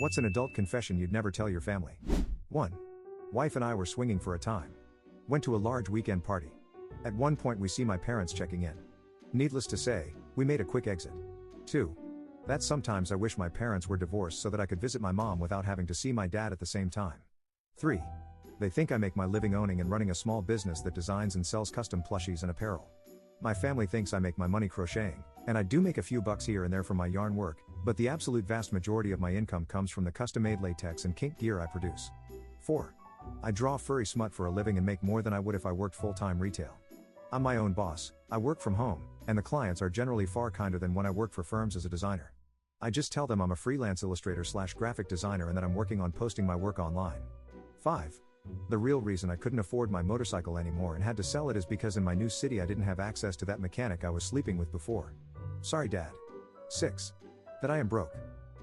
What's an adult confession you'd never tell your family? 1. Wife and I were swinging for a time. Went to a large weekend party. At one point we see my parents checking in. Needless to say, we made a quick exit. 2. That sometimes I wish my parents were divorced so that I could visit my mom without having to see my dad at the same time. 3. They think I make my living owning and running a small business that designs and sells custom plushies and apparel. My family thinks I make my money crocheting, and I do make a few bucks here and there from my yarn work, but the absolute vast majority of my income comes from the custom-made latex and kink gear I produce. 4. I draw furry smut for a living and make more than I would if I worked full-time retail. I'm my own boss, I work from home, and the clients are generally far kinder than when I work for firms as a designer. I just tell them I'm a freelance illustrator/graphic designer and that I'm working on posting my work online. 5. The real reason I couldn't afford my motorcycle anymore and had to sell it is because in my new city I didn't have access to that mechanic I was sleeping with before. Sorry, Dad. 6. That I am broke.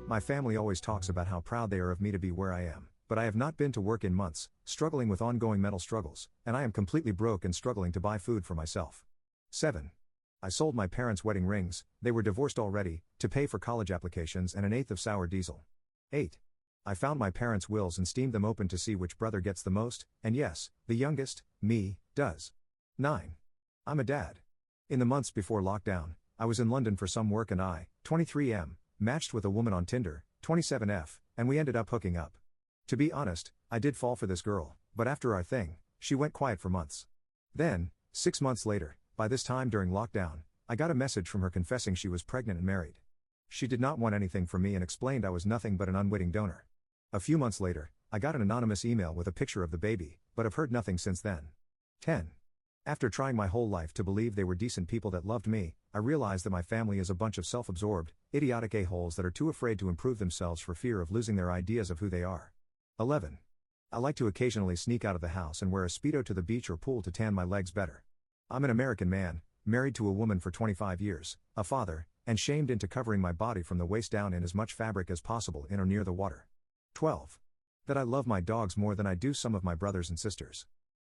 My family always talks about how proud they are of me to be where I am, but I have not been to work in months, struggling with ongoing mental struggles, and I am completely broke and struggling to buy food for myself. 7. I sold my parents' wedding rings, they were divorced already, to pay for college applications and an eighth of sour diesel. 8. I found my parents' wills and steamed them open to see which brother gets the most, and yes, the youngest, me, does. 9. I'm a dad. In the months before lockdown, I was in London for some work and I, 23M, matched with a woman on Tinder, 27F, and we ended up hooking up. To be honest, I did fall for this girl, but after our thing, she went quiet for months. Then, 6 months later, by this time during lockdown, I got a message from her confessing she was pregnant and married. She did not want anything from me and explained I was nothing but an unwitting donor. A few months later, I got an anonymous email with a picture of the baby, but have heard nothing since then. 10. After trying my whole life to believe they were decent people that loved me, I realized that my family is a bunch of self-absorbed, idiotic a-holes that are too afraid to improve themselves for fear of losing their ideas of who they are. 11. I like to occasionally sneak out of the house and wear a Speedo to the beach or pool to tan my legs better. I'm an American man, married to a woman for 25 years, a father, and shamed into covering my body from the waist down in as much fabric as possible in or near the water. 12. That I love my dogs more than I do some of my brothers and sisters.